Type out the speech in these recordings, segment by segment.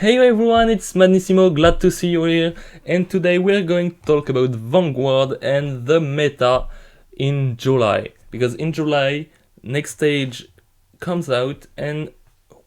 Hey everyone, it's Madnissimo, glad to see you here, and today we're going to talk about Vanguard and the meta in July. Because in July, Nextage comes out and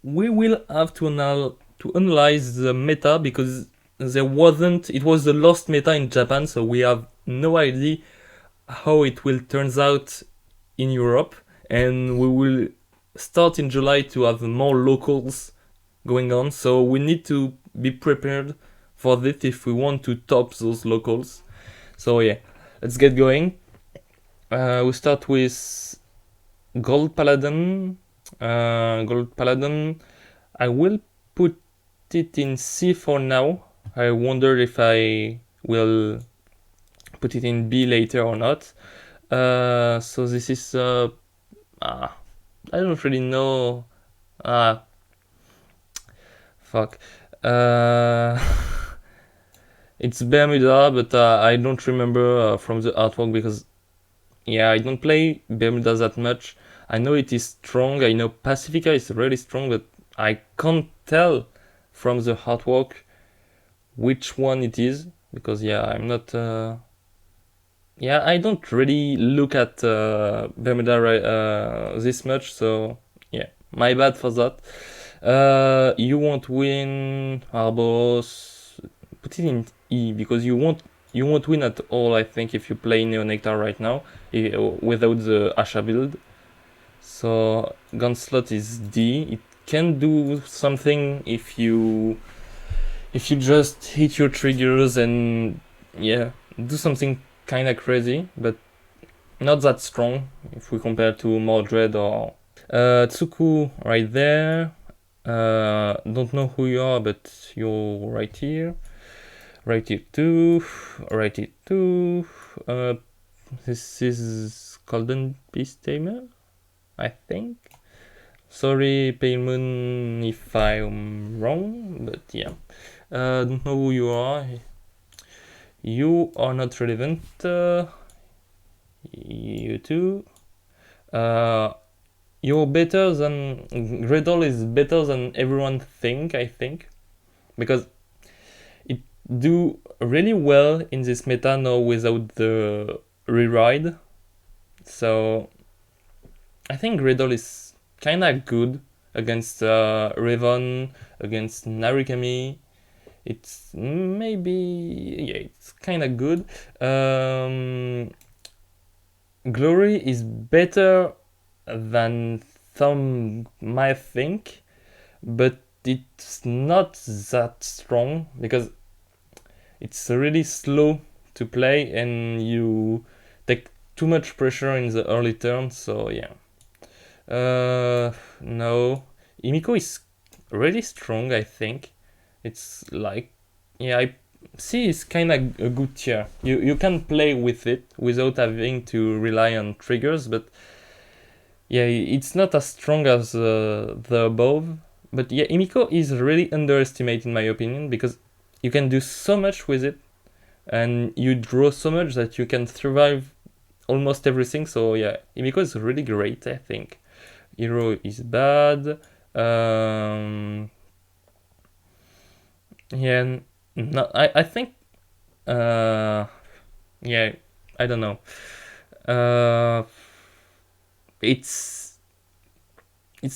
we will have to analyze the meta because it was the lost meta in Japan, so we have no idea how it will turns out in Europe, and we will start in July to have more locals going on, so we need to be prepared for this if we want to top those locals. So yeah, let's get going. We start with Gold Paladin. Gold Paladin. I will put it in C for now. I wonder if I will put it in B later or not. So this is I don't really know. Fuck. Uh, it's Bermuda, but I don't remember from the artwork because, yeah, I don't play Bermuda that much. I know it is strong. I know Pacifica is really strong, but I can't tell from the artwork which one it is because, yeah, I'm not. Yeah, I don't really look at Bermuda this much, so yeah, my bad for that. You won't win Arbos. Put it in E because you won't win at all. I think if you play Neonectar right now without the Asha build. So Gunslot is D. It can do something if you just hit your triggers and yeah, do something kind of crazy, but not that strong if we compare to Mordred or Tsuku right there. Don't know who you are, but you're right here. Right here too. Right here too. This is Golden Beast Tamer, I think. Sorry, Pale Moon, if I'm wrong, but yeah. Don't know who you are. You are not relevant. You too. You're better than Greydol is better than everyone think. I think because it do really well in this meta now without the reride. So I think Greydol is kinda good against Riven, against Narukami. It's it's kinda good. Glory is better than some might think, but it's not that strong because it's really slow to play and you take too much pressure in the early turn. So yeah. No, Imiko is really strong. I think it's like, yeah, I see it's kind of a good tier. You can play with it without having to rely on triggers, but yeah, it's not as strong as the above. But yeah, Imiko is really underestimated in my opinion because you can do so much with it and you draw so much that you can survive almost everything. So yeah, Imiko is really great, I think. Hero is bad. Yeah, no, I think yeah, I don't know. Uh, it's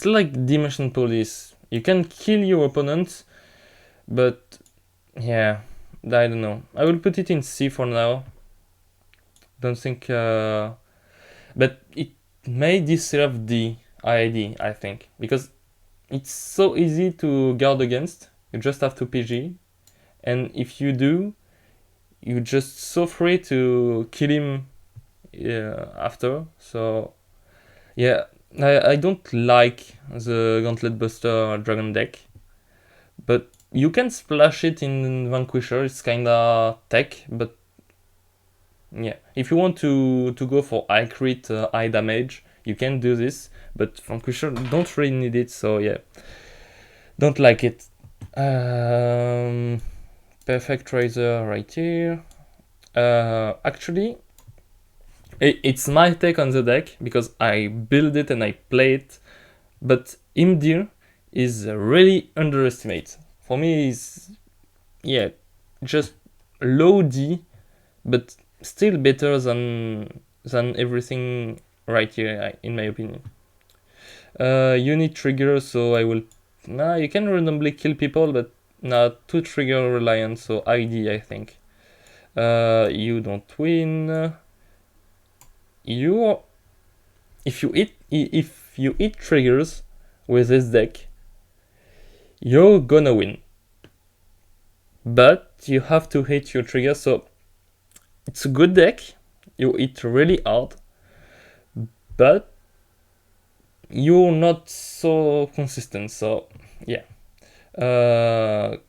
like Dimension Police. You can kill your opponent, but yeah, I don't know. I will put it in C for now. Don't think, but it may deserve the IID, I think, because it's so easy to guard against. You just have to PG, and if you do, you just so free to kill him after. So yeah, I don't like the Gauntlet Buster Dragon deck, but you can splash it in Vanquisher. It's kinda tech, but yeah, if you want to go for high crit, high damage, you can do this. But Vanquisher don't really need it, so yeah, don't like it. Perfect Razor right here. Actually, it's my take on the deck because I build it and I play it, but Imdir is really underestimated for me is, yeah, just low D, but still better than everything right here, in my opinion. You need trigger, so I will. Nah, you can randomly kill people, but not too trigger reliant. So ID, I think. You don't win. You if you eat triggers with this deck, you're gonna win. But you have to hit your trigger, so it's a good deck. You hit really hard, but you're not so consistent. So yeah, I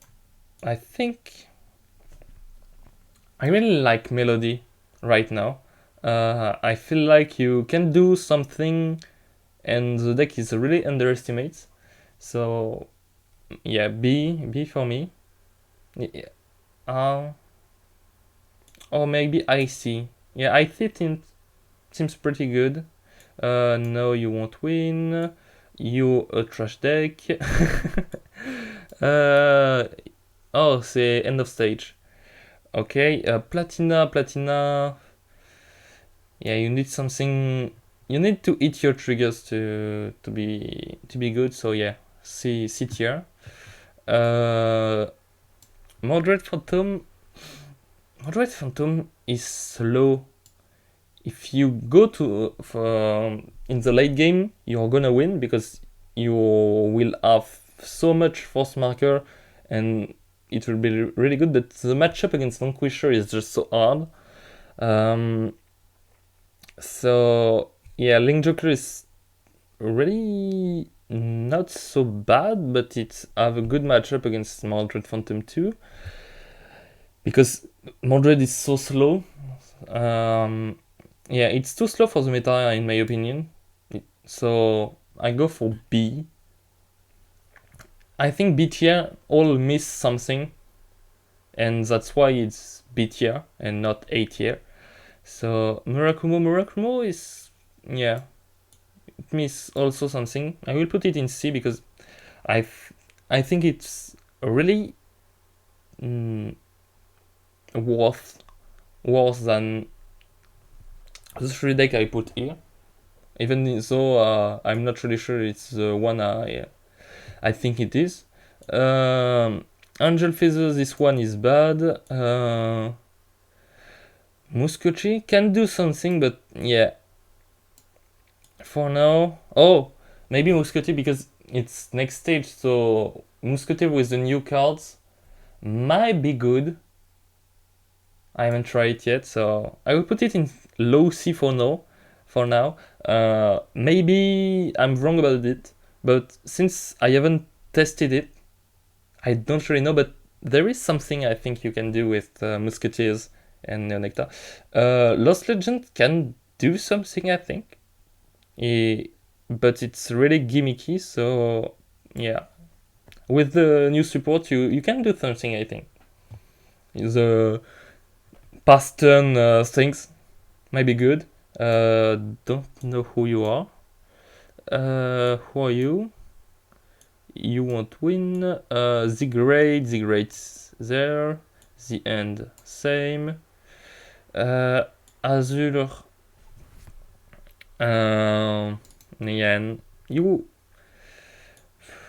think I really like Melody right now. I feel like you can do something, and the deck is really underestimated. So yeah, B for me. Yeah. Or maybe IC. Yeah, seems pretty good. No, you won't win. You a trash deck. Oh, c'est end of stage. Okay, Platina. Yeah, you need something. You need to hit your triggers to be good. So yeah, C tier. Moderate Phantom. Moderate Phantom is slow. If you go to in the late game, you're gonna win because you will have so much force marker, and it will be really good. But the matchup against Vanquisher is just so hard. So yeah, Link Joker is really not so bad, but it have a good matchup against Mordred Phantom too, because Mordred is so slow. Yeah, it's too slow for the meta in my opinion. So I go for B. I think B tier all miss something, and that's why it's B tier and not A tier. So Murakumo is, yeah, it miss also something. I will put it in C because I think it's really worse than the 3 deck I put here. Even though I'm not really sure it's the one I think it is. Angel Feathers, this one is bad. Muscochi can do something, but yeah. For now. Oh, maybe Muscochi because it's next stage, so Muscochi with the new cards might be good. I haven't tried it yet, so I will put it in low C for now. Maybe I'm wrong about it, but since I haven't tested it, I don't really know. But there is something I think you can do with Musketeers and Neonectar. Lost Legend can do something, I think, but it's really gimmicky. So yeah, with the new support, you can do something, I think. The past turn things might be good. Don't know who you are. Who are you? You won't win. Zigrate's there. The end, same. Azure. Nian. You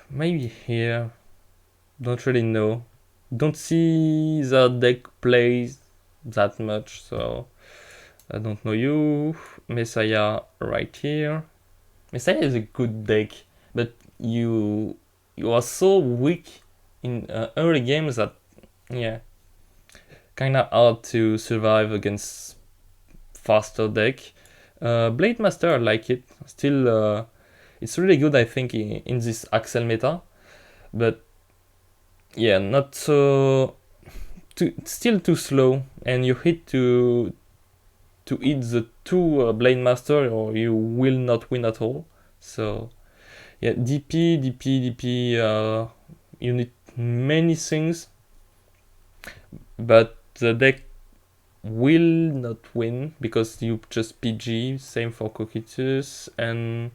maybe here. Don't really know. Don't see the deck plays that much, so I don't know you. Messiah right here. Messiah is a good deck, but you are so weak in early games that, yeah, kinda hard to survive against faster deck. Blade Master, I like it. Still, it's really good, I think, in this Axel meta, but yeah, not so. Still too slow, and you hit to hit the two Blade Master, or you will not win at all. So yeah, DP. You need many things, but the deck will not win because you just PG. Same for Cocytus, and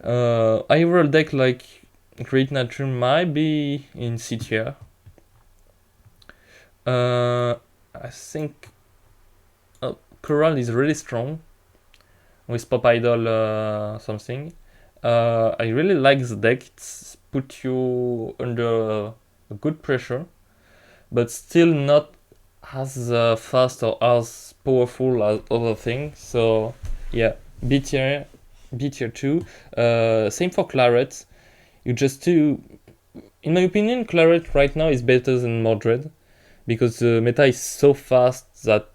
I roll deck like Great Nature might be in C tier. I think Coral is really strong with Pop Idol something. I really like the deck. It's put you under a good pressure, but still not as fast or as powerful as other things. So yeah, B tier, B tier 2. Same for Claret. You just do, in my opinion, Claret right now is better than Mordred because the meta is so fast that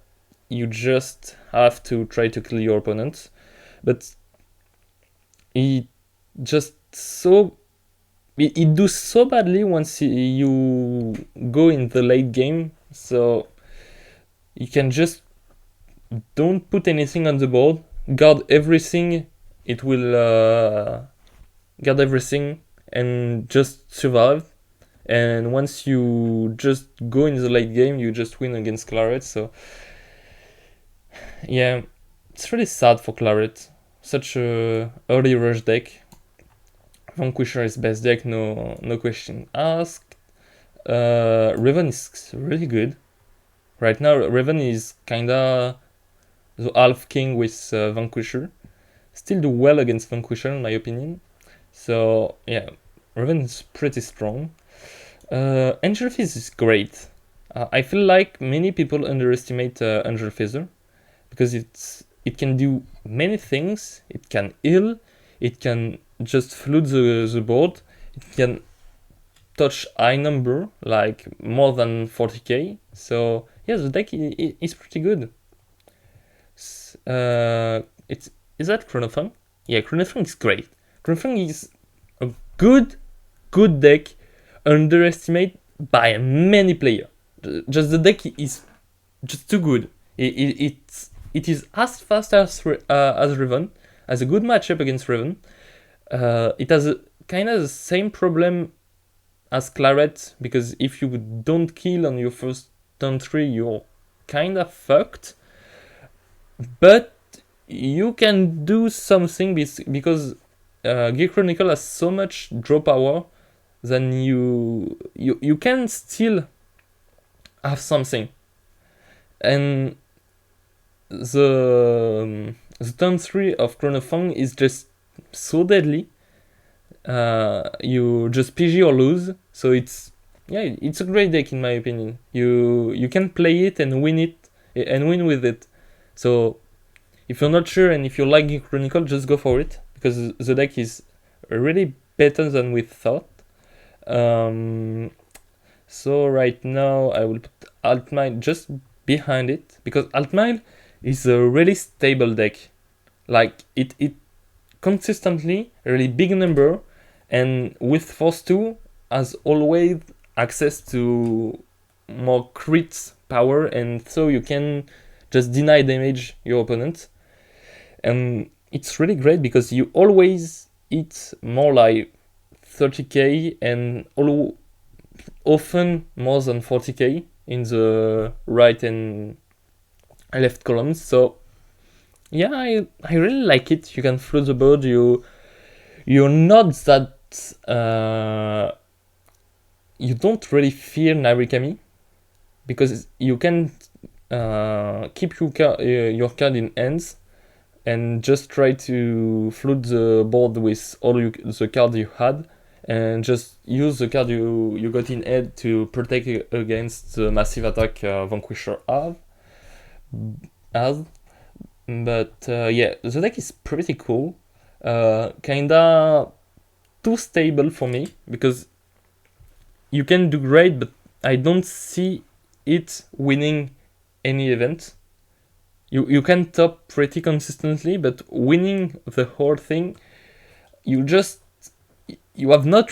you just have to try to kill your opponent. But it just so it do so badly once you go in the late game. So you can just don't put anything on the board, guard everything. It will guard everything and just survive. And once you just go in the late game, you just win against Claret. So yeah, it's really sad for Claret. Such a early rush deck. Vanquisher is best deck, no question asked. Riven is really good. Right now, Riven is kinda the half king with Vanquisher. Still do well against Vanquisher, in my opinion. So yeah, Riven is pretty strong. Angel Fizz is great. I feel like many people underestimate Angel Fizzer because it can do many things. It can heal. It can just flood the board. It can touch high number, like more than 40k. So yeah, the deck is pretty good. It's is that Chronofang? Yeah, Chronofang is great. Chronofang is a good deck, underestimated by many players. Just the deck is just too good. It is as fast as Riven, has a good matchup against Riven. It has kind of the same problem as Claret, because if you don't kill on your first turn 3, you're kind of fucked. But you can do something because Gear Chronicle has so much draw power, then you can still have something. And the turn 3 of Chronofang is just so deadly. You just PG or lose, so it's a great deck in my opinion. You can play it and win with it. So if you're not sure and if you like Chronicle, just go for it because the deck is really better than we thought. So right now I will put Altmile just behind it because Altmile is a really stable deck. Like it consistently a really big number, and with Force 2 has always access to more crit power, and so you can just deny damage your opponent. And it's really great because you always hit more like 30k and often more than 40k in the right and left columns. So yeah, I really like it. You can float the board. You're not that you don't really fear Narikami because you can keep your card in hands and just try to flood the board with all the cards you had, and just use the card you got in hand to protect against the massive attack Vanquisher has. But yeah, the deck is pretty cool. Kinda too stable for me because you can do great, but I don't see it winning any event. You can top pretty consistently, but winning the whole thing, you have no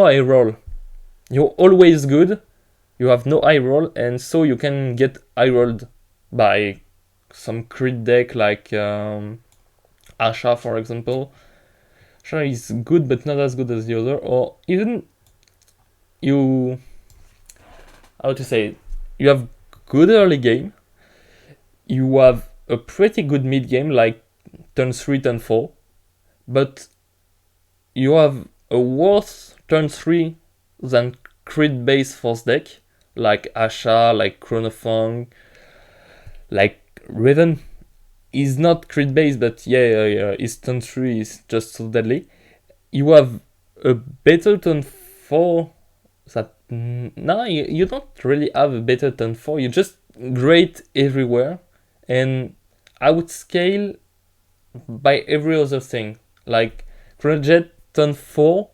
high roll. You're always good. You have no high roll, and so you can get high rolled by some crit deck like Asha, for example. Asha is good, but not as good as the other, or even you have good early game, you have a pretty good mid game like turn 3, turn 4, but you have a worse turn 3 than crit based force deck, like Asha, like Chronofang, like Raven is not crit based, but yeah, his turn 3 is just so deadly. You have a better turn 4 that. No, you don't really have a better turn 4, you're just great everywhere, and I would scale by every other thing. Like, Chronojet turn 4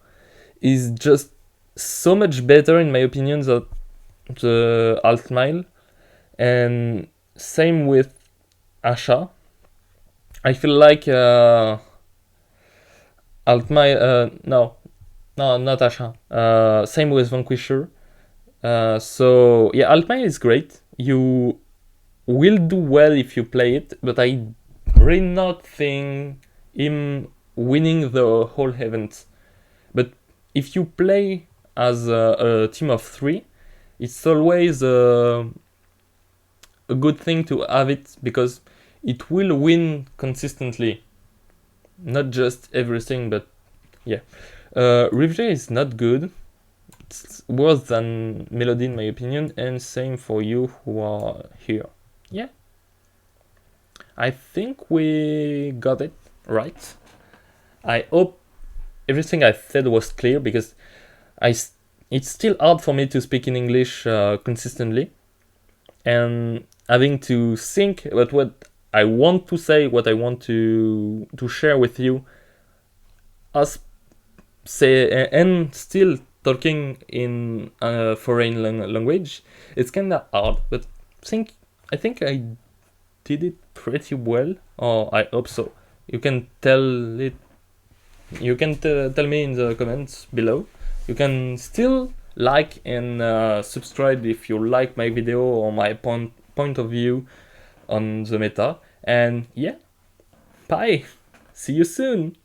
is just so much better in my opinion than the Altmile, and same with Asha. I feel like Altmile, no, not Asha. Same with Vanquisher. So yeah, Altmile is great. You will do well if you play it, but I really not think him winning the whole event. But if you play as a team of 3, it's always a good thing to have it, because it will win consistently. Not just everything, but yeah. Rivje is not good. It's worse than Melody in my opinion, and same for you who are here. Yeah. I think we got it right. I hope everything I said was clear, because it's still hard for me to speak in English consistently, and having to think about what I want to say, what I want to share with you, as say, and still talking in a foreign language, it's kind of hard. But I think I did it pretty well, or I hope so. You can tell it. You can tell me in the comments below. You can still like and subscribe if you like my video or my point of view on the meta. And yeah, bye. See you soon.